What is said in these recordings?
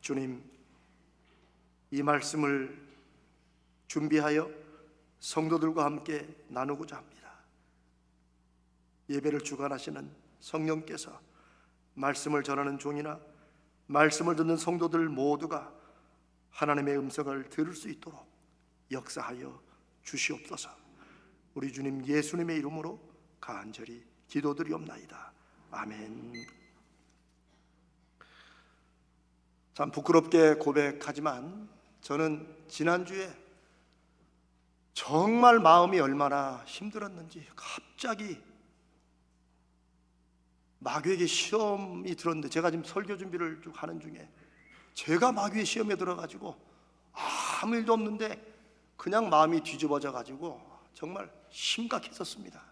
주님, 이 말씀을 준비하여 성도들과 함께 나누고자 합니다. 예배를 주관하시는 성령께서 말씀을 전하는 종이나 말씀을 듣는 성도들 모두가 하나님의 음성을 들을 수 있도록 역사하여 주시옵소서. 우리 주님 예수님의 이름으로 간절히 기도드리옵나이다. 아멘. 참 부끄럽게 고백하지만 저는 지난주에 정말 마음이 얼마나 힘들었는지, 갑자기 마귀에게 시험이 들었는데, 제가 지금 설교 준비를 쭉 하는 중에 제가 마귀의 시험에 들어가지고 아무 일도 없는데 그냥 마음이 뒤집어져 가지고 정말 심각했었습니다.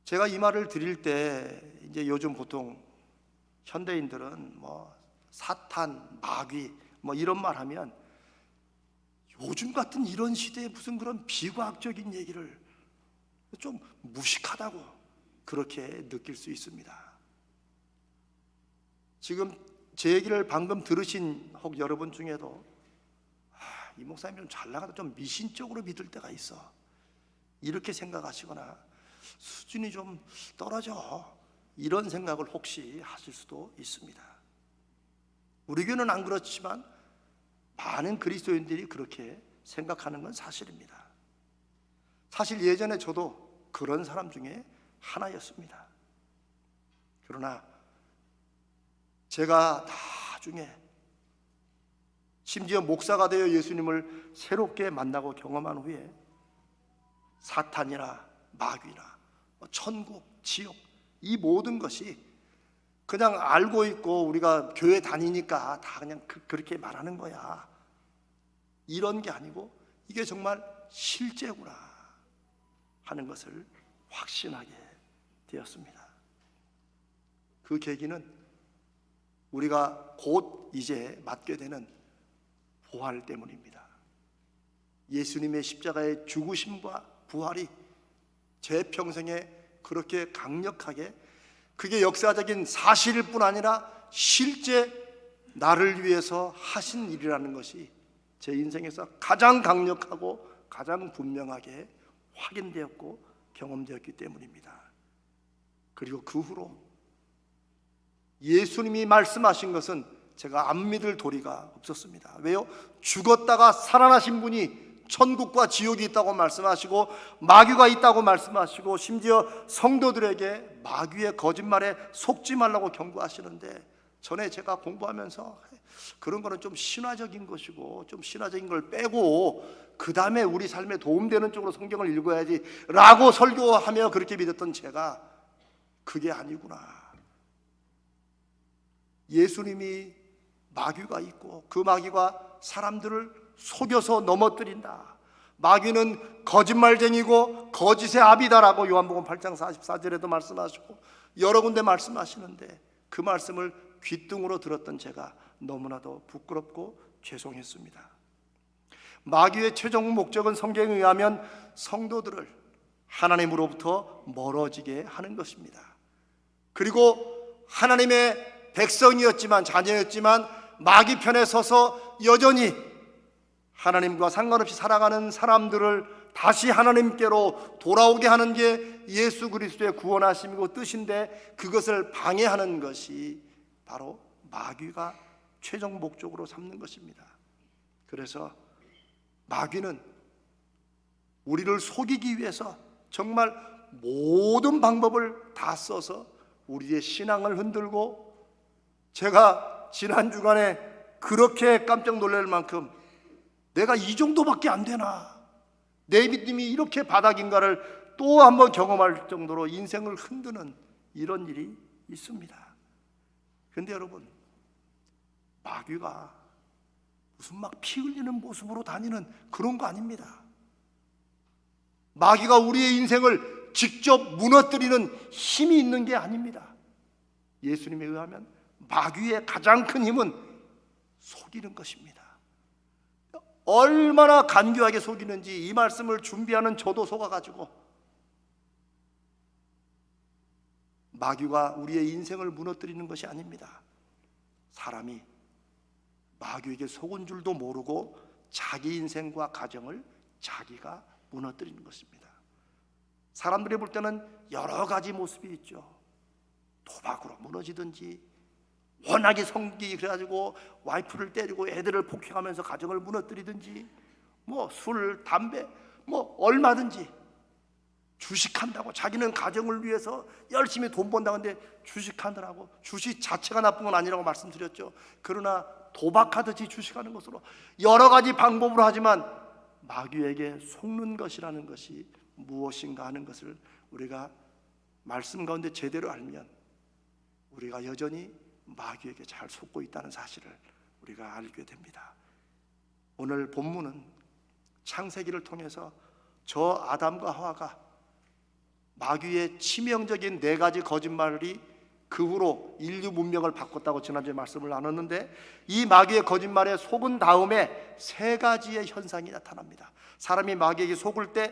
제가 이 말을 드릴 때 이제 요즘 보통 현대인들은 뭐 사탄, 마귀 뭐 이런 말 하면 요즘 같은 이런 시대에 무슨 그런 비과학적인 얘기를 좀 무식하다고 그렇게 느낄 수 있습니다. 지금 제 얘기를 방금 들으신 혹 여러분 중에도 이 목사님 좀 잘 나가도 좀 미신적으로 믿을 때가 있어, 이렇게 생각하시거나 수준이 좀 떨어져, 이런 생각을 혹시 하실 수도 있습니다. 우리 교회는 안 그렇지만 많은 그리스도인들이 그렇게 생각하는 건 사실입니다. 사실 예전에 저도 그런 사람 중에 하나였습니다. 그러나 제가 나중에 심지어 목사가 되어 예수님을 새롭게 만나고 경험한 후에 사탄이나 마귀나 천국, 지옥, 이 모든 것이 그냥 알고 있고 우리가 교회 다니니까 다 그냥 그렇게 말하는 거야, 이런 게 아니고 이게 정말 실제구나 하는 것을 확신하게 되었습니다. 그 계기는 우리가 곧 이제 맞게 되는 부활 때문입니다. 예수님의 십자가의 죽으심과 부활이 제 평생에 그렇게 강력하게, 그게 역사적인 사실일 뿐 아니라 실제 나를 위해서 하신 일이라는 것이 제 인생에서 가장 강력하고 가장 분명하게 확인되었고 경험되었기 때문입니다. 그리고 그 후로 예수님이 말씀하신 것은 제가 안 믿을 도리가 없었습니다. 왜요? 죽었다가 살아나신 분이 천국과 지옥이 있다고 말씀하시고 마귀가 있다고 말씀하시고 심지어 성도들에게 마귀의 거짓말에 속지 말라고 경고하시는데, 전에 제가 공부하면서 그런 거는 좀 신화적인 것이고 좀 신화적인 걸 빼고 그 다음에 우리 삶에 도움되는 쪽으로 성경을 읽어야지 라고 설교하며 그렇게 믿었던 제가 그게 아니구나, 예수님이 마귀가 있고 그 마귀가 사람들을 속여서 넘어뜨린다, 마귀는 거짓말쟁이고 거짓의 아비다라고 요한복음 8장 44절에도 말씀하시고 여러 군데 말씀하시는데, 그 말씀을 귓등으로 들었던 제가 너무나도 부끄럽고 죄송했습니다. 마귀의 최종 목적은 성경에 의하면 성도들을 하나님으로부터 멀어지게 하는 것입니다. 그리고 하나님의 백성이었지만, 자녀였지만 마귀 편에 서서 여전히 하나님과 상관없이 살아가는 사람들을 다시 하나님께로 돌아오게 하는 게 예수 그리스도의 구원하심이고 뜻인데, 그것을 방해하는 것이 바로 마귀가 최종 목적으로 삼는 것입니다. 그래서 마귀는 우리를 속이기 위해서 정말 모든 방법을 다 써서 우리의 신앙을 흔들고, 제가 지난 주간에 그렇게 깜짝 놀랄 만큼 내가 이 정도밖에 안 되나, 내 믿음이 이렇게 바닥인가를 또 한번 경험할 정도로 인생을 흔드는 이런 일이 있습니다. 그런데 여러분, 마귀가 무슨 막 피 흘리는 모습으로 다니는 그런 거 아닙니다. 마귀가 우리의 인생을 직접 무너뜨리는 힘이 있는 게 아닙니다. 예수님에 의하면 마귀의 가장 큰 힘은 속이는 것입니다. 얼마나 간교하게 속이는지 이 말씀을 준비하는 저도 속아가지고 마귀가 우리의 인생을 무너뜨리는 것이 아닙니다. 사람이 마귀에게 속은 줄도 모르고 자기 인생과 가정을 자기가 무너뜨리는 것입니다. 사람들이 볼 때는 여러 가지 모습이 있죠. 도박으로 무너지든지, 워낙에 성격이 그래가지고 와이프를 때리고 애들을 폭행하면서 가정을 무너뜨리든지, 뭐 술, 담배, 뭐 얼마든지 주식한다고 자기는 가정을 위해서 열심히 돈 번다는데 주식하느라고, 주식 자체가 나쁜 건 아니라고 말씀드렸죠. 그러나 도박하듯이 주식하는 것으로 여러 가지 방법으로 하지만 마귀에게 속는 것이라는 것이 무엇인가 하는 것을 우리가 말씀 가운데 제대로 알면 우리가 여전히 마귀에게 잘 속고 있다는 사실을 우리가 알게 됩니다. 오늘 본문은 창세기를 통해서 저 아담과 하와가 마귀의 치명적인 4가지 거짓말이 그 후로 인류 문명을 바꿨다고 지난주에 말씀을 나눴는데, 이 마귀의 거짓말에 속은 다음에 3가지의 현상이 나타납니다. 사람이 마귀에게 속을 때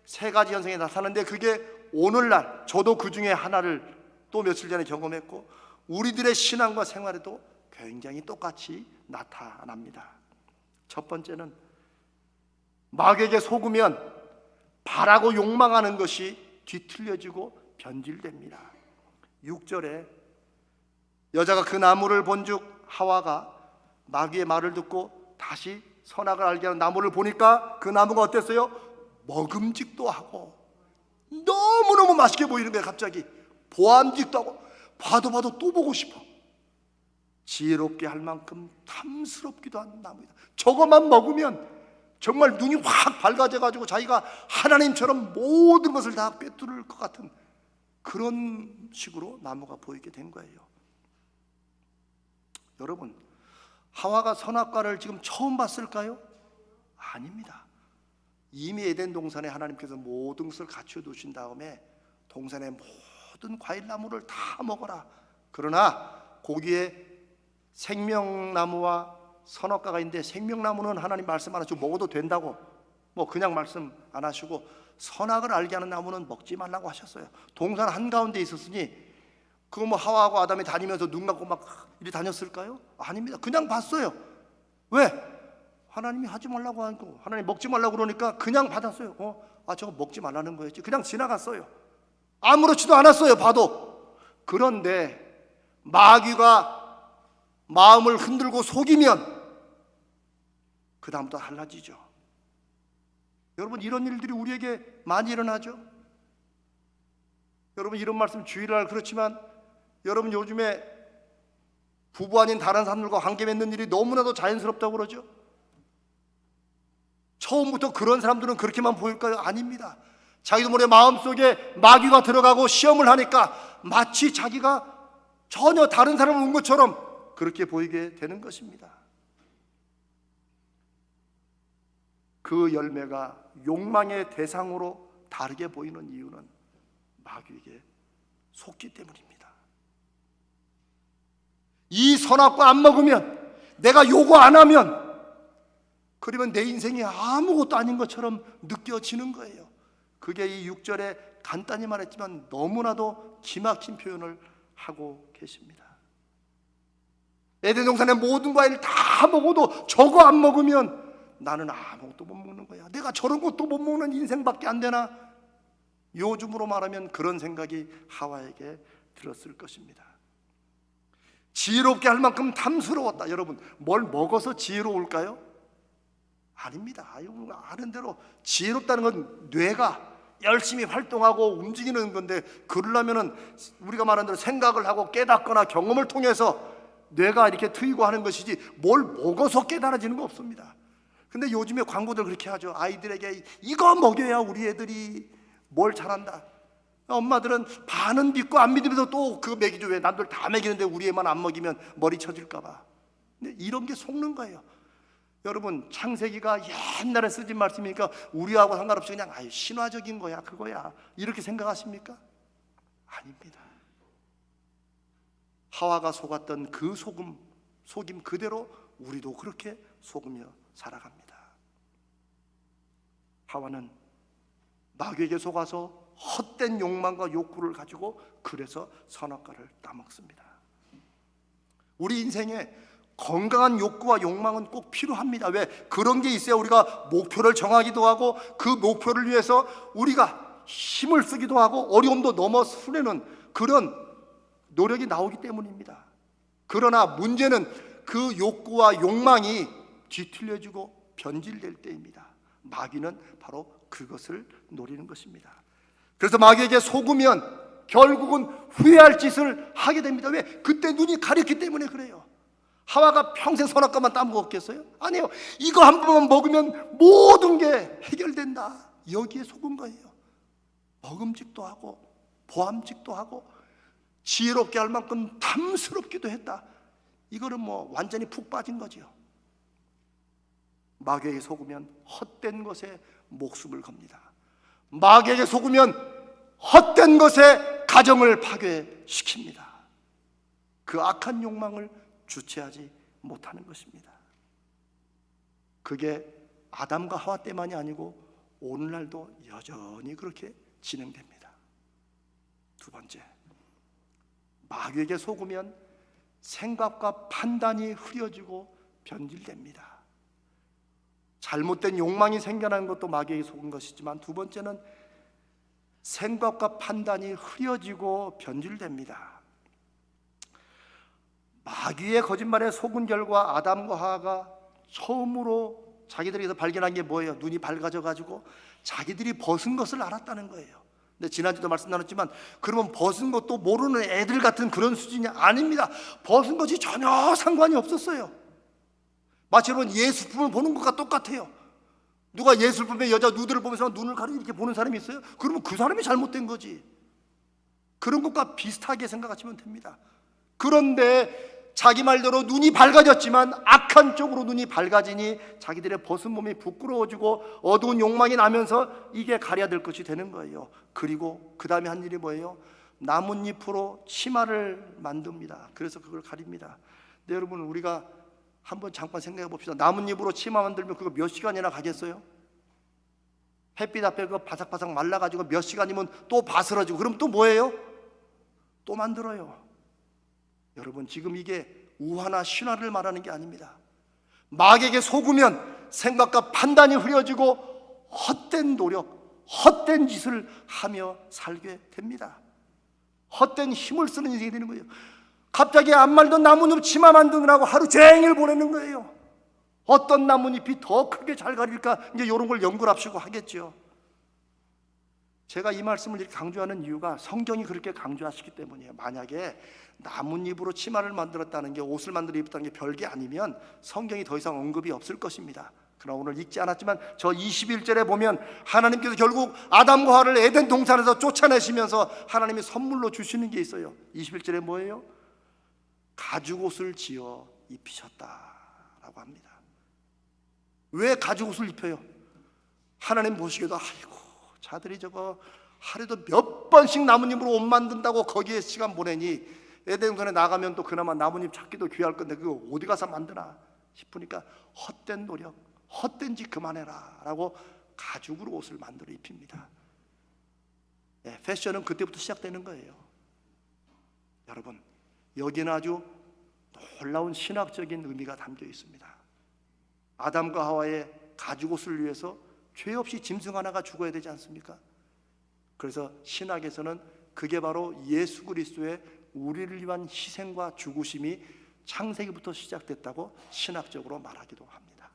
3가지 현상이 나타나는데, 그게 오늘날 저도 그 중에 하나를 또 며칠 전에 경험했고 우리들의 신앙과 생활에도 굉장히 똑같이 나타납니다. 첫 번째는 마귀에게 속으면 바라고 욕망하는 것이 뒤틀려지고 변질됩니다. 6절에 여자가 그 나무를 본즉 하와가 마귀의 말을 듣고 다시 선악을 알게 하는 나무를 보니까 그 나무가 어땠어요? 먹음직도 하고 너무너무 맛있게 보이는 거예요. 갑자기 보암직도 하고 봐도 또 보고 싶어. 지혜롭게 할 만큼 탐스럽기도 한 나무이다. 저것만 먹으면 정말 눈이 확 밝아져가지고 자기가 하나님처럼 모든 것을 다 꿰뚫을 것 같은 그런 식으로 나무가 보이게 된 거예요. 여러분, 하와가 선악과를 지금 처음 봤을까요? 아닙니다. 이미 에덴 동산에 하나님께서 모든 것을 갖추어 두신 다음에 동산의 모든 과일나무를 다 먹어라. 그러나 거기에 생명나무와 선악과가 있는데, 생명나무는 하나님 말씀 안 하시고 먹어도 된다고 뭐 그냥 말씀 안 하시고, 선악을 알게 하는 나무는 먹지 말라고 하셨어요. 동산 한가운데 있었으니 그거 뭐 하와하고 아담이 다니면서 눈 감고 막 이리 다녔을까요? 아닙니다. 그냥 봤어요. 왜? 하나님이 하지 말라고 하고 하나님 먹지 말라고 그러니까 그냥 받았어요. 저거 먹지 말라는 거였지. 그냥 지나갔어요. 아무렇지도 않았어요. 봐도. 그런데 마귀가 마음을 흔들고 속이면 그 다음부터 달라지죠. 여러분, 이런 일들이 우리에게 많이 일어나죠. 여러분, 이런 말씀 주의를 그렇지만 여러분, 요즘에 부부 아닌 다른 사람들과 관계 맺는 일이 너무나도 자연스럽다고 그러죠. 처음부터 그런 사람들은 그렇게만 보일까요? 아닙니다. 자기도 모르게 마음속에 마귀가 들어가고 시험을 하니까 마치 자기가 전혀 다른 사람을 온 것처럼 그렇게 보이게 되는 것입니다. 그 열매가 욕망의 대상으로 다르게 보이는 이유는 마귀에게 속기 때문입니다. 이 선악과 안 먹으면, 내가 요거 안 하면, 그러면 내 인생이 아무것도 아닌 것처럼 느껴지는 거예요. 그게 이 6절에 간단히 말했지만 너무나도 기막힌 표현을 하고 계십니다. 에덴 동산의 모든 과일을 다 먹어도 저거 안 먹으면 나는 아무것도 못 먹는 거야. 내가 저런 것도 못 먹는 인생밖에 안 되나? 요즘으로 말하면 그런 생각이 하와에게 들었을 것입니다. 지혜롭게 할 만큼 탐스러웠다. 여러분, 뭘 먹어서 지혜로울까요? 아닙니다. 아는 대로 지혜롭다는 건 뇌가 열심히 활동하고 움직이는 건데, 그러려면은 우리가 말하는 대로 생각을 하고 깨닫거나 경험을 통해서 뇌가 이렇게 트이고 하는 것이지 뭘 먹어서 깨달아지는 거 없습니다. 근데 요즘에 광고들 그렇게 하죠. 아이들에게 이거 먹여야 우리 애들이 뭘 잘한다. 엄마들은 반은 믿고 안 믿으면서 또 그거 먹이죠. 왜? 남들 다 먹이는데 우리 애만 안 먹이면 머리 쳐질까 봐. 근데 이런 게 속는 거예요. 여러분, 창세기가 옛날에 쓰진 말씀이니까 우리하고 상관없이 그냥 신화적인 거야, 그거야, 이렇게 생각하십니까? 아닙니다. 하와가 속았던 그 속임 그대로 우리도 그렇게 속으며 살아갑니다. 하와는 마귀에게 속아서 헛된 욕망과 욕구를 가지고 그래서 선악과를 따먹습니다. 우리 인생에 건강한 욕구와 욕망은 꼭 필요합니다. 왜? 그런 게 있어야 우리가 목표를 정하기도 하고 그 목표를 위해서 우리가 힘을 쓰기도 하고 어려움도 넘어 서려는 그런 노력이 나오기 때문입니다. 그러나 문제는 그 욕구와 욕망이 뒤틀려지고 변질될 때입니다. 마귀는 바로 그것을 노리는 것입니다. 그래서 마귀에게 속으면 결국은 후회할 짓을 하게 됩니다. 왜? 그때 눈이 가렸기 때문에 그래요. 하와가 평생 선악과만 따먹었겠어요? 아니에요. 이거 한 번만 먹으면 모든 게 해결된다. 여기에 속은 거예요. 먹음직도 하고 보암직도 하고 지혜롭게 할 만큼 탐스럽기도 했다. 이거는 뭐 완전히 푹 빠진 거죠. 마귀에게 속으면 헛된 것에 목숨을 겁니다. 마귀에게 속으면 헛된 것에 가정을 파괴시킵니다. 그 악한 욕망을 주체하지 못하는 것입니다. 그게 아담과 하와 때만이 아니고 오늘날도 여전히 그렇게 진행됩니다. 두 번째, 마귀에게 속으면 생각과 판단이 흐려지고 변질됩니다. 잘못된 욕망이 생겨나는 것도 마귀에게 속은 것이지만 두 번째는 생각과 판단이 흐려지고 변질됩니다. 마귀의 거짓말에 속은 결과 아담과 하와가 처음으로 자기들에게서 발견한 게 뭐예요? 눈이 밝아져 가지고 자기들이 벗은 것을 알았다는 거예요. 근데 지난주도 말씀 나눴지만 그러면 벗은 것도 모르는 애들 같은 그런 수준이 아닙니다. 벗은 것이 전혀 상관이 없었어요. 마치 여러분 예술품을 보는 것과 똑같아요. 누가 예술품의 여자 누드를 보면서 눈을 가리고 이렇게 보는 사람이 있어요? 그러면 그 사람이 잘못된 거지. 그런 것과 비슷하게 생각하시면 됩니다. 그런데 자기 말대로 눈이 밝아졌지만 악한 쪽으로 눈이 밝아지니 자기들의 벗은 몸이 부끄러워지고 어두운 욕망이 나면서 이게 가려야 될 것이 되는 거예요. 그리고 그 다음에 한 일이 뭐예요? 나뭇잎으로 치마를 만듭니다. 그래서 그걸 가립니다. 근데 여러분 우리가 한번 잠깐 생각해 봅시다. 나뭇잎으로 치마 만들면 그거 몇 시간이나 가겠어요? 햇빛 앞에 그거 바삭바삭 말라가지고 몇 시간이면 또 바스러지고 그럼 또 뭐예요? 또 만들어요. 여러분 지금 이게 우화나 신화를 말하는 게 아닙니다. 마귀에게 속으면 생각과 판단이 흐려지고 헛된 노력, 헛된 짓을 하며 살게 됩니다. 헛된 힘을 쓰는 인생이 되는 거예요. 갑자기 안 말던 나뭇잎 치마 만드느라고 하루 종일 보내는 거예요. 어떤 나뭇잎이 더 크게 잘 가릴까 이제 이런 걸 연구를 합시고 하겠죠. 제가 이 말씀을 이렇게 강조하는 이유가 성경이 그렇게 강조하시기 때문이에요. 만약에 나뭇잎으로 치마를 만들었다는 게 옷을 만들어 입었다는 게 별게 아니면 성경이 더 이상 언급이 없을 것입니다. 그러나 오늘 읽지 않았지만 저 21절에 보면 하나님께서 결국 아담과 하와를 에덴 동산에서 쫓아내시면서 하나님이 선물로 주시는 게 있어요. 21절에 뭐예요? 가죽옷을 지어 입히셨다라고 합니다. 왜 가죽옷을 입혀요? 하나님 보시기에도 아이고 자들이 저거 하루에도 몇 번씩 나뭇잎으로 옷 만든다고 거기에 시간 보내니 에덴 동산에 나가면 또 그나마 나뭇잎 찾기도 귀할 건데 그거 어디 가서 만드나 싶으니까 헛된 노력, 헛된 짓 그만해라 라고 가죽으로 옷을 만들어 입힙니다. 네, 패션은 그때부터 시작되는 거예요. 여러분 여기는 아주 놀라운 신학적인 의미가 담겨 있습니다. 아담과 하와의 가죽옷을 위해서 죄 없이 짐승 하나가 죽어야 되지 않습니까? 그래서 신학에서는 그게 바로 예수 그리스도의 우리를 위한 희생과 죽으심이 창세기부터 시작됐다고 신학적으로 말하기도 합니다.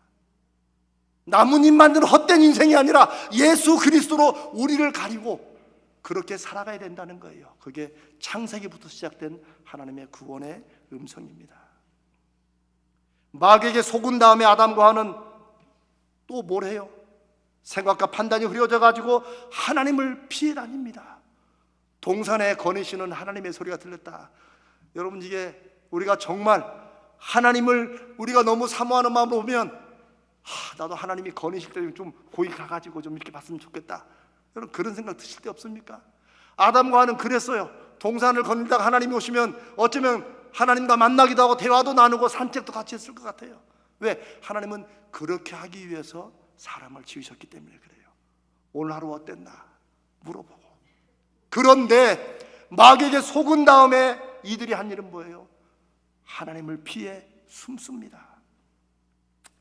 나뭇잎 만드는 헛된 인생이 아니라 예수 그리스도로 우리를 가리고 그렇게 살아가야 된다는 거예요. 그게 창세기부터 시작된 하나님의 구원의 음성입니다. 마귀에게 속은 다음에 아담과 하와는 또 뭘 해요? 생각과 판단이 흐려져 가지고 하나님을 피해 다닙니다. 동산에 거니시는 하나님의 소리가 들렸다. 여러분 이게 우리가 정말 하나님을 우리가 너무 사모하는 마음으로 보면 나도 하나님이 거니실 때 좀 거기 가가지고 좀 이렇게 봤으면 좋겠다. 여러분 그런 생각 드실 때 없습니까? 아담과 하와는 그랬어요. 동산을 거닐다가 하나님이 오시면 어쩌면 하나님과 만나기도 하고 대화도 나누고 산책도 같이 했을 것 같아요. 왜? 하나님은 그렇게 하기 위해서 사람을 지으셨기 때문에 그래요. 오늘 하루 어땠나 물어보고 그런데 마귀에게 속은 다음에 이들이 한 일은 뭐예요? 하나님을 피해 숨습니다.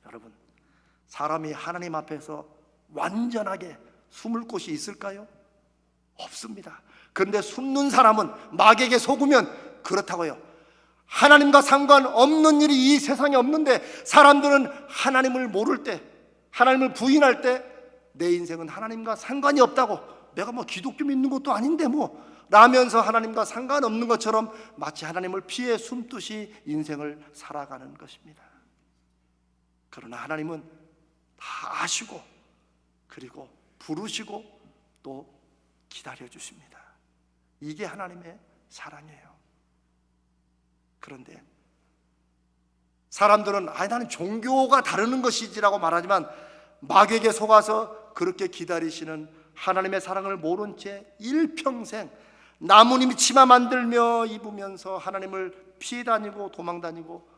여러분, 사람이 하나님 앞에서 완전하게 숨을 곳이 있을까요? 없습니다. 그런데 숨는 사람은 마귀에게 속으면 그렇다고요. 하나님과 상관없는 일이 이 세상에 없는데 사람들은 하나님을 모를 때, 하나님을 부인할 때 내 인생은 하나님과 상관이 없다고, 내가 뭐 기독교 믿는 것도 아닌데 뭐 라면서 하나님과 상관없는 것처럼 마치 하나님을 피해 숨듯이 인생을 살아가는 것입니다. 그러나 하나님은 다 아시고 그리고 부르시고 또 기다려 주십니다. 이게 하나님의 사랑이에요. 그런데 사람들은 나는 종교가 다르는 것이지라고 말하지만 마귀에게 속아서 그렇게 기다리시는 하나님의 사랑을 모른 채 일평생 나무님 치마 만들며 입으면서 하나님을 피해 다니고 도망 다니고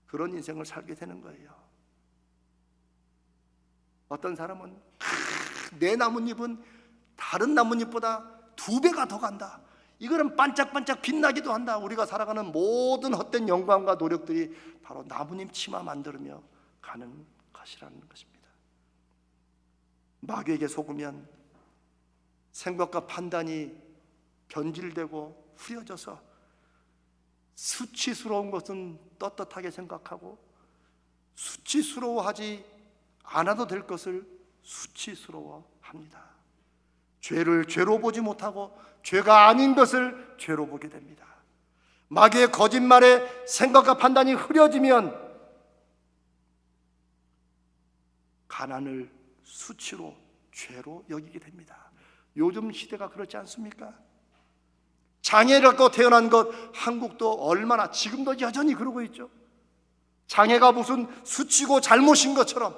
그런 인생을 살게 되는 거예요. 어떤 사람은 내 나뭇잎은 다른 나뭇잎보다 2배가 더 간다, 이거는 반짝반짝 빛나기도 한다. 우리가 살아가는 모든 헛된 영광과 노력들이 바로 나뭇잎 치마 만들며 가는 것이라는 것입니다. 마귀에게 속으면 생각과 판단이 변질되고 후려져서 수치스러운 것은 떳떳하게 생각하고 수치스러워하지 않아도 될 것을 수치스러워합니다. 죄를 죄로 보지 못하고 죄가 아닌 것을 죄로 보게 됩니다. 마귀의 거짓말에 생각과 판단이 흐려지면 가난을 수치로 죄로 여기게 됩니다. 요즘 시대가 그렇지 않습니까? 장애를 갖고 태어난 것 한국도 얼마나 지금도 여전히 그러고 있죠. 장애가 무슨 수치고 잘못인 것처럼,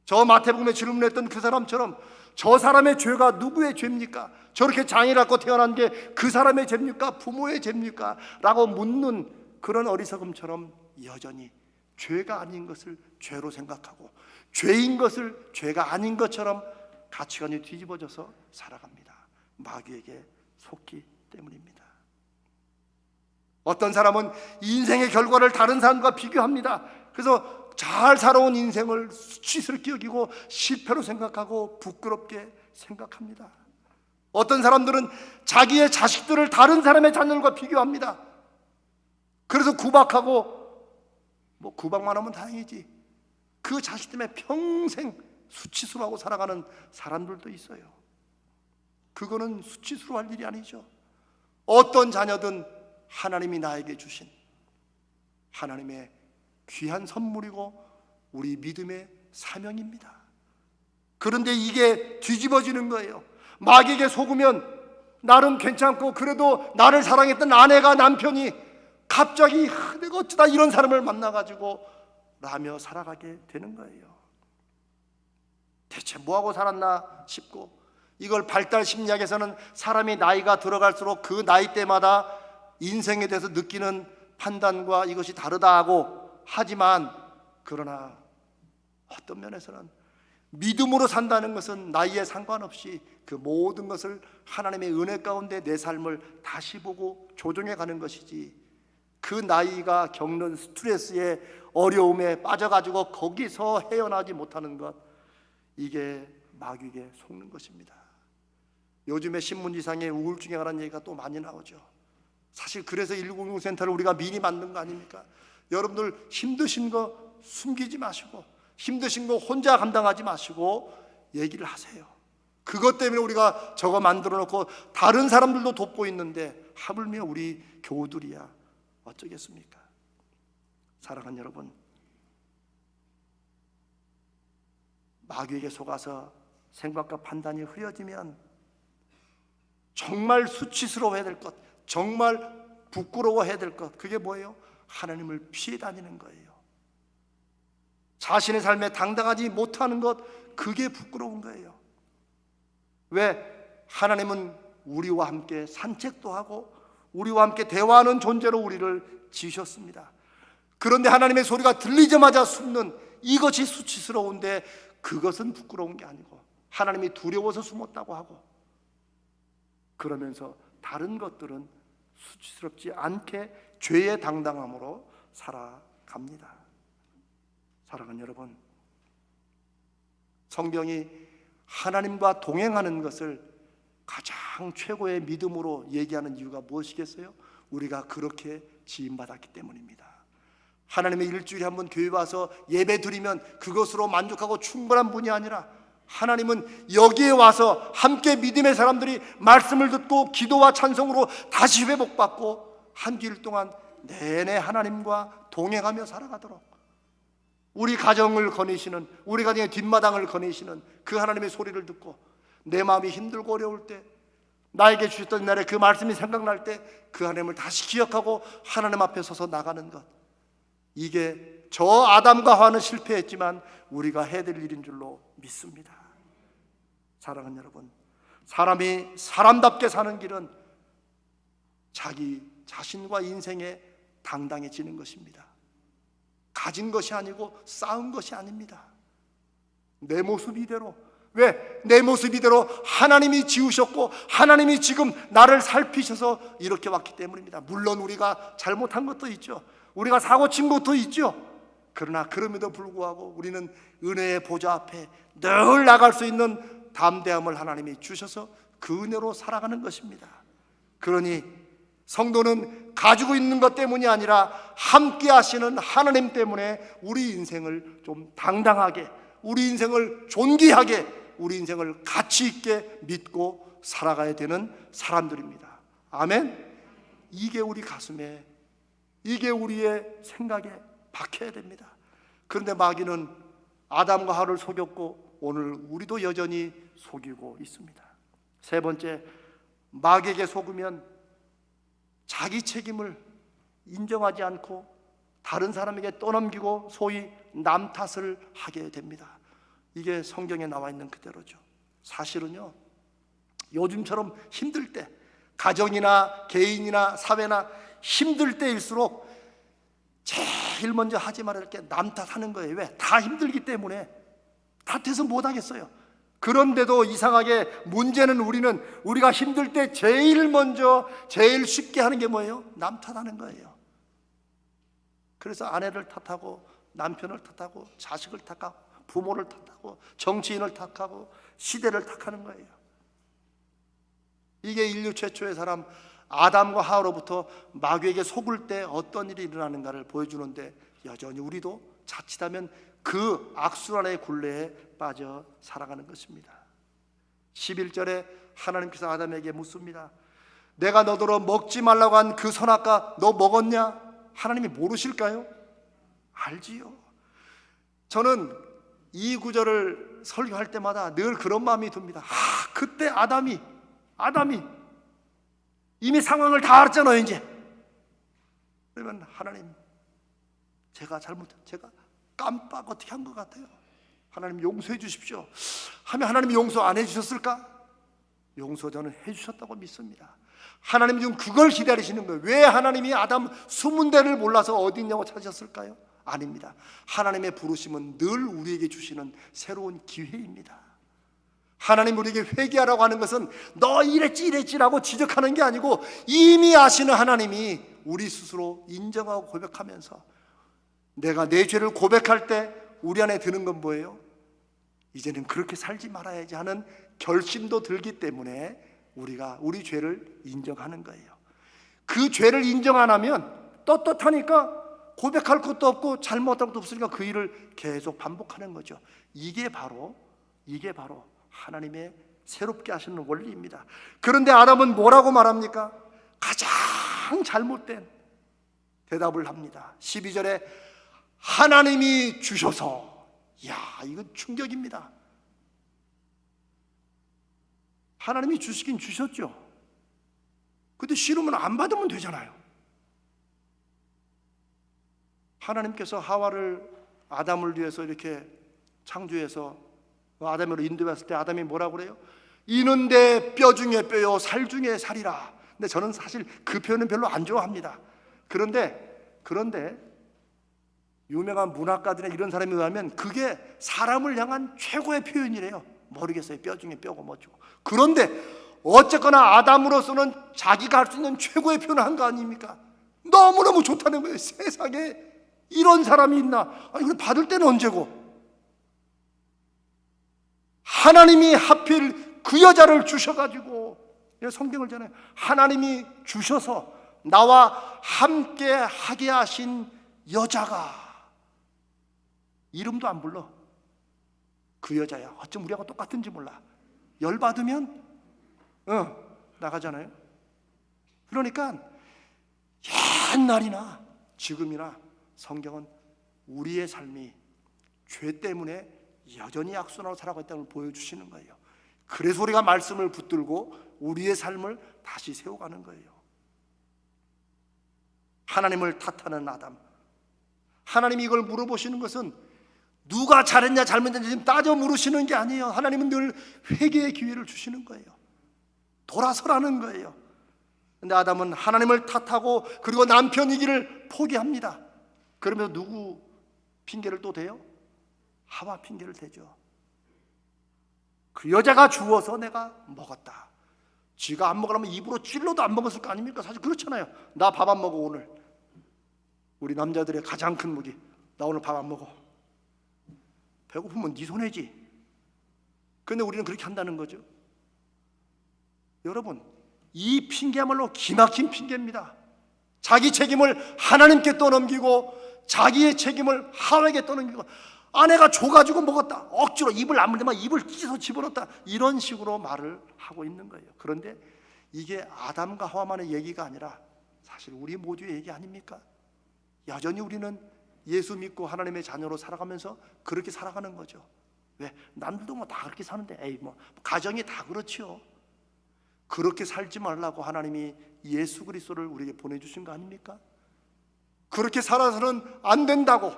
저 마태복음에 질문했던 그 사람처럼 저 사람의 죄가 누구의 죄입니까? 저렇게 장애를 갖고 태어난 게 그 사람의 죄입니까? 부모의 죄입니까? 라고 묻는 그런 어리석음처럼 여전히 죄가 아닌 것을 죄로 생각하고 죄인 것을 죄가 아닌 것처럼 가치관이 뒤집어져서 살아갑니다. 마귀에게 속기 때문입니다. 어떤 사람은 인생의 결과를 다른 사람과 비교합니다. 그래서 잘 살아온 인생을 수치스럽게 여기고 실패로 생각하고 부끄럽게 생각합니다. 어떤 사람들은 자기의 자식들을 다른 사람의 자녀들과 비교합니다. 그래서 구박하고, 뭐 구박만 하면 다행이지, 그 자식 때문에 평생 수치스러워하고 살아가는 사람들도 있어요. 그거는 수치스러워할 일이 아니죠. 어떤 자녀든 하나님이 나에게 주신 하나님의 귀한 선물이고 우리 믿음의 사명입니다. 그런데 이게 뒤집어지는 거예요. 마귀에게 속으면 나름 괜찮고 그래도 나를 사랑했던 아내가, 남편이 갑자기 내가 어쩌다 이런 사람을 만나가지고 라며 살아가게 되는 거예요. 대체 뭐하고 살았나 싶고, 이걸 발달 심리학에서는 사람이 나이가 들어갈수록 그 나이 때마다 인생에 대해서 느끼는 판단과 이것이 다르다고 하지만, 그러나 어떤 면에서는 믿음으로 산다는 것은 나이에 상관없이 그 모든 것을 하나님의 은혜 가운데 내 삶을 다시 보고 조정해 가는 것이지, 그 나이가 겪는 스트레스에 어려움에 빠져가지고 거기서 헤어나지 못하는 것, 이게 마귀에게 속는 것입니다. 요즘에 신문지상에 우울증에 관한 얘기가 또 많이 나오죠. 사실 그래서 190 센터를 우리가 미리 만든 거 아닙니까? 여러분들 힘드신 거 숨기지 마시고, 힘드신 거 혼자 감당하지 마시고 얘기를 하세요. 그것 때문에 우리가 저거 만들어 놓고 다른 사람들도 돕고 있는데 하물며 우리 교우들이야 어쩌겠습니까? 사랑하는 여러분, 마귀에게 속아서 생각과 판단이 흐려지면 정말 수치스러워해야 될 것, 정말 부끄러워해야 될 것, 그게 뭐예요? 하나님을 피해 다니는 거예요. 자신의 삶에 당당하지 못하는 것, 그게 부끄러운 거예요. 왜? 하나님은 우리와 함께 산책도 하고 우리와 함께 대화하는 존재로 우리를 지으셨습니다. 그런데 하나님의 소리가 들리자마자 숨는 이것이 수치스러운데, 그것은 부끄러운 게 아니고 하나님이 두려워서 숨었다고 하고, 그러면서 다른 것들은 수치스럽지 않게 죄의 당당함으로 살아갑니다. 사랑하는 여러분, 성경이 하나님과 동행하는 것을 가장 최고의 믿음으로 얘기하는 이유가 무엇이겠어요? 우리가 그렇게 지음받았기 때문입니다. 하나님의 일주일에 한 번 교회 와서 예배 드리면 그것으로 만족하고 충분한 분이 아니라 하나님은 여기에 와서 함께 믿음의 사람들이 말씀을 듣고 기도와 찬송으로 다시 회복받고 한 주일 동안 내내 하나님과 동행하며 살아가도록 우리 가정을 거니시는, 우리 가정의 뒷마당을 거니시는 그 하나님의 소리를 듣고 내 마음이 힘들고 어려울 때, 나에게 주셨던 날에 그 말씀이 생각날 때 그 하나님을 다시 기억하고 하나님 앞에 서서 나가는 것, 이게 저 아담과 하와는 실패했지만 우리가 해야 될 일인 줄로 믿습니다. 사랑하는 여러분, 사람이 사람답게 사는 길은 자기 자신과 인생에 당당해지는 것입니다. 가진 것이 아니고 쌓은 것이 아닙니다. 내 모습 이대로, 왜? 내 모습 이대로 하나님이 지으셨고 하나님이 지금 나를 살피셔서 이렇게 왔기 때문입니다. 물론 우리가 잘못한 것도 있죠. 우리가 사고 친 것도 있죠. 그러나 그럼에도 불구하고 우리는 은혜의 보좌 앞에 늘 나갈 수 있는 담대함을 하나님이 주셔서 그 은혜로 살아가는 것입니다. 그러니 성도는 가지고 있는 것 때문이 아니라 함께 하시는 하나님 때문에 우리 인생을 좀 당당하게, 우리 인생을 존귀하게, 우리 인생을 가치 있게 믿고 살아가야 되는 사람들입니다. 아멘. 이게 우리 가슴에, 이게 우리의 생각에 박혀야 됩니다. 그런데 마귀는 아담과 하와를 속였고 오늘 우리도 여전히 속이고 있습니다. 세 번째, 마귀에게 속으면 자기 책임을 인정하지 않고 다른 사람에게 떠넘기고 소위 남 탓을 하게 됩니다. 이게 성경에 나와 있는 그대로죠. 사실은요, 요즘처럼 힘들 때, 가정이나 개인이나 사회나 힘들 때일수록 제일 먼저 하지 말아야 될 게 남 탓하는 거예요. 왜? 다 힘들기 때문에. 탓해서 못하겠어요. 그런데도 이상하게 문제는 우리가 힘들 때 제일 먼저 제일 쉽게 하는 게 뭐예요? 남 탓하는 거예요. 그래서 아내를 탓하고 남편을 탓하고 자식을 탓하고 부모를 탓하고 정치인을 탓하고 시대를 탓하는 거예요. 이게 인류 최초의 사람 아담과 하와로부터 마귀에게 속을 때 어떤 일이 일어나는가를 보여주는데, 여전히 우리도 자칫하면 그 악순환의 굴레에 빠져 살아가는 것입니다. 11절에 하나님께서 아담에게 묻습니다. 내가 너더러 먹지 말라고 한 그 선악과 너 먹었냐? 하나님이 모르실까요? 알지요. 저는 이 구절을 설교할 때마다 늘 그런 마음이 듭니다. 그때 아담이 이미 상황을 다 알았잖아요. 이제 그러면 하나님, 제가 깜빡 어떻게 한 것 같아요. 하나님 용서해 주십시오 하면 하나님이 용서 안 해주셨을까? 용서 저는 해주셨다고 믿습니다. 하나님 지금 그걸 기다리시는 거예요. 왜 하나님이 아담 숨은 데를 몰라서 어디 있냐고 찾으셨을까요? 아닙니다. 하나님의 부르심은 늘 우리에게 주시는 새로운 기회입니다. 하나님 우리에게 회개하라고 하는 것은 너 이랬지라고 지적하는 게 아니고, 이미 아시는 하나님이 우리 스스로 인정하고 고백하면서 내가 내 죄를 고백할 때 우리 안에 드는 건 뭐예요? 이제는 그렇게 살지 말아야지 하는 결심도 들기 때문에 우리가 우리 죄를 인정하는 거예요. 그 죄를 인정 안 하면 떳떳하니까 고백할 것도 없고 잘못한 것도 없으니까 그 일을 계속 반복하는 거죠. 이게 바로 하나님의 새롭게 하시는 원리입니다. 그런데 아담은 뭐라고 말합니까? 가장 잘못된 대답을 합니다. 12절에 하나님이 주셔서. 이야, 이건 충격입니다. 하나님이 주시긴 주셨죠. 근데 싫으면 안 받으면 되잖아요. 하나님께서 하와를 아담을 위해서 이렇게 창조해서 아담으로 인도했을 때 아담이 뭐라고 그래요? 이는 내 뼈 중에 뼈요 살 중에 살이라. 근데 저는 사실 그 표현은 별로 안 좋아합니다. 그런데 유명한 문학가들이나 이런 사람에 의하면 그게 사람을 향한 최고의 표현이래요. 모르겠어요. 뼈 중에 뼈고 뭐죠. 그런데 어쨌거나 아담으로서는 자기가 할 수 있는 최고의 표현을 한 거 아닙니까? 너무너무 좋다는 거예요. 세상에 이런 사람이 있나? 아니, 그럼 받을 때는 언제고? 하나님이 하필 그 여자를 주셔가지고, 성경을 전해 하나님이 주셔서 나와 함께 하게 하신 여자가 이름도 안 불러. 그 여자야. 어쩜 우리하고 똑같은지 몰라. 열받으면 나가잖아요. 그러니까 옛날이나 지금이나 성경은 우리의 삶이 죄 때문에 여전히 악순환으로 살아가고 있다는 걸 보여주시는 거예요. 그래서 우리가 말씀을 붙들고 우리의 삶을 다시 세워가는 거예요. 하나님을 탓하는 아담, 하나님이 이걸 물어보시는 것은 누가 잘했냐 잘못했냐 지금 따져 물으시는 게 아니에요. 하나님은 늘 회개의 기회를 주시는 거예요. 돌아서라는 거예요. 근데 아담은 하나님을 탓하고 그리고 남편이기를 포기합니다. 그러면서 누구 핑계를 또 대요? 하와 핑계를 대죠. 그 여자가 주어서 내가 먹었다. 쥐가 안 먹으려면 입으로 찔러도 안 먹었을 거 아닙니까? 사실 그렇잖아요. 나 밥 안 먹어 오늘. 우리 남자들의 가장 큰 무기. 나 오늘 밥 안 먹어. 배고프면 네 손해지. 그런데 우리는 그렇게 한다는 거죠. 여러분, 이 핑계야말로 기막힌 핑계입니다. 자기 책임을 하나님께 떠넘기고 자기의 책임을 하와에게 떠넘기고, 아내가 줘가지고 먹었다, 억지로 입을 안 물대면 입을 찢어서 집어넣었다, 이런 식으로 말을 하고 있는 거예요. 그런데 이게 아담과 하와만의 얘기가 아니라 사실 우리 모두의 얘기 아닙니까? 여전히 우리는 예수 믿고 하나님의 자녀로 살아가면서 그렇게 살아가는 거죠. 왜? 남들도 뭐 다 그렇게 사는데, 에이 뭐 가정이 다 그렇지요. 그렇게 살지 말라고 하나님이 예수 그리스도를 우리에게 보내주신 거 아닙니까? 그렇게 살아서는 안 된다고,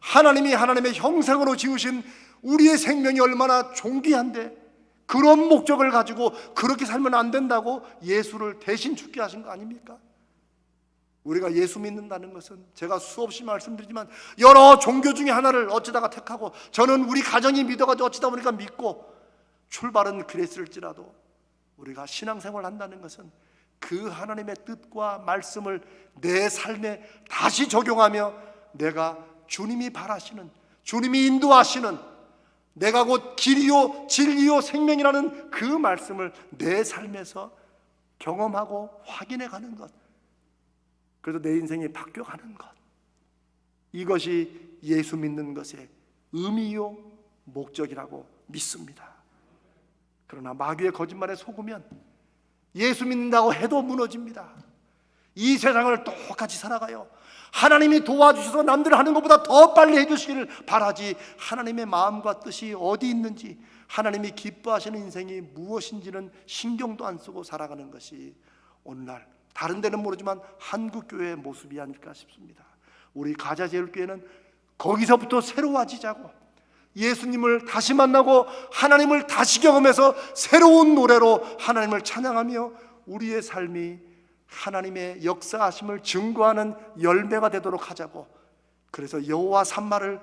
하나님이 하나님의 형상으로 지으신 우리의 생명이 얼마나 존귀한데 그런 목적을 가지고 그렇게 살면 안 된다고 예수를 대신 죽게 하신 거 아닙니까? 우리가 예수 믿는다는 것은 제가 수없이 말씀드리지만 여러 종교 중에 하나를 어쩌다가 택하고, 저는 우리 가정이 믿어가지고 어쩌다 보니까 믿고 출발은 그랬을지라도 우리가 신앙생활을 한다는 것은 그 하나님의 뜻과 말씀을 내 삶에 다시 적용하며 내가 주님이 바라시는, 주님이 인도하시는, 내가 곧 길이요 진리요 생명이라는 그 말씀을 내 삶에서 경험하고 확인해 가는 것, 그래서 내 인생이 바뀌어가는 것, 이것이 예수 믿는 것의 의미요 목적이라고 믿습니다. 그러나 마귀의 거짓말에 속으면 예수 믿는다고 해도 무너집니다. 이 세상을 똑같이 살아가요. 하나님이 도와주셔서 남들 하는 것보다 더 빨리 해주시기를 바라지, 하나님의 마음과 뜻이 어디 있는지, 하나님이 기뻐하시는 인생이 무엇인지는 신경도 안 쓰고 살아가는 것이 오늘날 다른 데는 모르지만 한국교회의 모습이 아닐까 싶습니다. 우리 가자제일교회는 거기서부터 새로워지자고, 예수님을 다시 만나고 하나님을 다시 경험해서 새로운 노래로 하나님을 찬양하며 우리의 삶이 하나님의 역사하심을 증거하는 열매가 되도록 하자고. 그래서 여호와 삼마를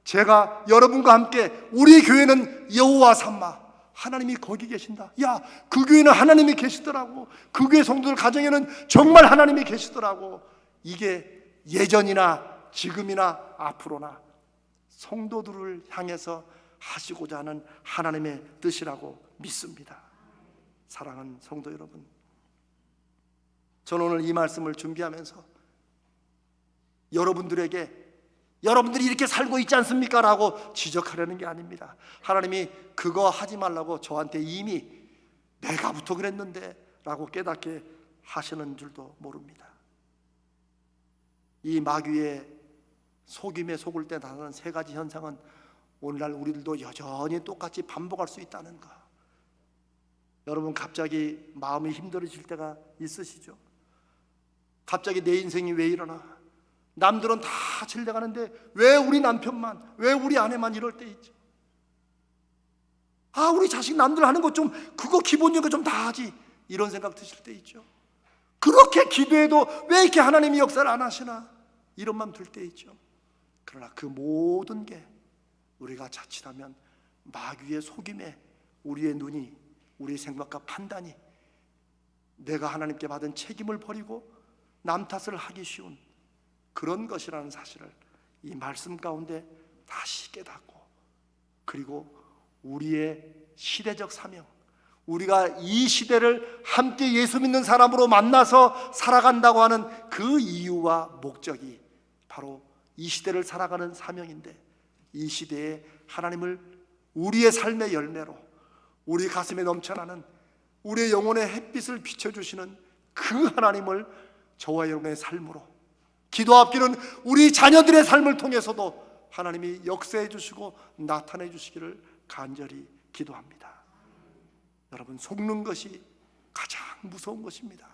제가 여러분과 함께, 우리 교회는 여호와 삼마, 하나님이 거기 계신다, 야 그 교회는 하나님이 계시더라고, 그 교회 성도들 가정에는 정말 하나님이 계시더라고, 이게 예전이나 지금이나 앞으로나 성도들을 향해서 하시고자 하는 하나님의 뜻이라고 믿습니다. 사랑하는 성도 여러분, 저는 오늘 이 말씀을 준비하면서 여러분들에게 여러분들이 이렇게 살고 있지 않습니까? 라고 지적하려는 게 아닙니다. 하나님이 그거 하지 말라고 저한테 이미 내가부터 그랬는데 라고 깨닫게 하시는 줄도 모릅니다. 이 마귀의 속임에 속을 때 나타나는 세 가지 현상은 오늘날 우리들도 여전히 똑같이 반복할 수 있다는 것. 여러분, 갑자기 마음이 힘들어질 때가 있으시죠? 갑자기 내 인생이 왜 이러나, 남들은 다 잘 돼가는데 왜 우리 남편만, 왜 우리 아내만 이럴 때 있죠. 아, 우리 자식 남들 하는 것 좀, 그거 기본적인 거 좀 다 하지, 이런 생각 드실 때 있죠. 그렇게 기도해도 왜 이렇게 하나님이 역사를 안 하시나, 이런 마음 들 때 있죠. 그러나 그 모든 게 우리가 자칫하면 마귀의 속임에 우리의 눈이, 우리의 생각과 판단이 내가 하나님께 받은 책임을 버리고 남 탓을 하기 쉬운 그런 것이라는 사실을 이 말씀 가운데 다시 깨닫고, 그리고 우리의 시대적 사명, 우리가 이 시대를 함께 예수 믿는 사람으로 만나서 살아간다고 하는 그 이유와 목적이 바로 이 시대를 살아가는 사명인데, 이 시대에 하나님을 우리의 삶의 열매로, 우리 가슴에 넘쳐나는 우리의 영혼의 햇빛을 비춰주시는 그 하나님을 저와 여러분의 삶으로, 기도 앞기는 우리 자녀들의 삶을 통해서도 하나님이 역사해 주시고 나타내 주시기를 간절히 기도합니다. 여러분, 속는 것이 가장 무서운 것입니다.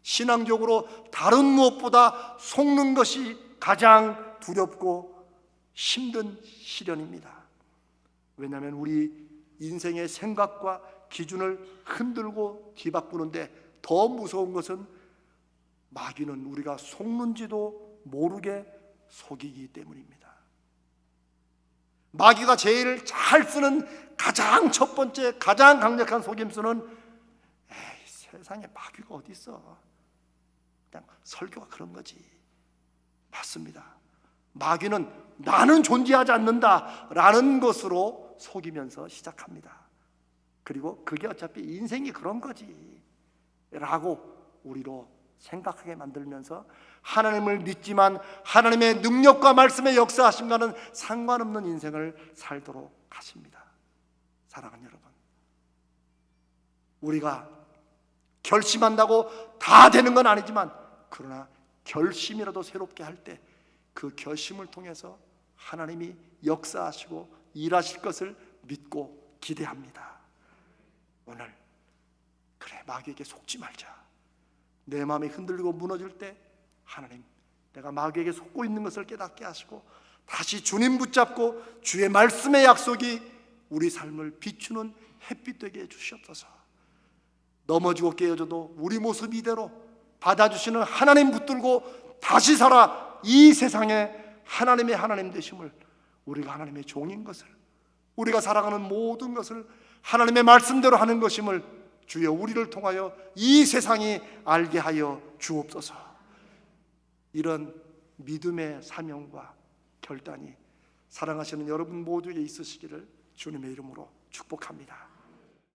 신앙적으로 다른 무엇보다 속는 것이 가장 두렵고 힘든 시련입니다. 왜냐하면 우리 인생의 생각과 기준을 흔들고 뒤바꾸는데 더 무서운 것은 마귀는 우리가 속는지도 모르게 속이기 때문입니다. 마귀가 제일 잘 쓰는 가장 첫 번째, 가장 강력한 속임수는 에이, 세상에 마귀가 어디 있어, 그냥 설교가 그런 거지. 맞습니다. 마귀는 나는 존재하지 않는다라는 것으로 속이면서 시작합니다. 그리고 그게 어차피 인생이 그런 거지 라고 우리로 생각하게 만들면서 하나님을 믿지만 하나님의 능력과 말씀의 역사하심과는 상관없는 인생을 살도록 하십니다. 사랑하는 여러분, 우리가 결심한다고 다 되는 건 아니지만, 그러나 결심이라도 새롭게 할 때 그 결심을 통해서 하나님이 역사하시고 일하실 것을 믿고 기대합니다. 오늘 그래, 마귀에게 속지 말자. 내 마음이 흔들리고 무너질 때 하나님, 내가 마귀에게 속고 있는 것을 깨닫게 하시고 다시 주님 붙잡고 주의 말씀의 약속이 우리 삶을 비추는 햇빛 되게 해주시옵소서. 넘어지고 깨어져도 우리 모습 이대로 받아주시는 하나님 붙들고 다시 살아 이 세상에 하나님의 하나님 되심을, 우리가 하나님의 종인 것을, 우리가 살아가는 모든 것을 하나님의 말씀대로 하는 것임을 주여 우리를 통하여 이 세상이 알게 하여 주옵소서. 이런 믿음의 사명과 결단이 사랑하시는 여러분 모두에게 있으시기를 주님의 이름으로 축복합니다.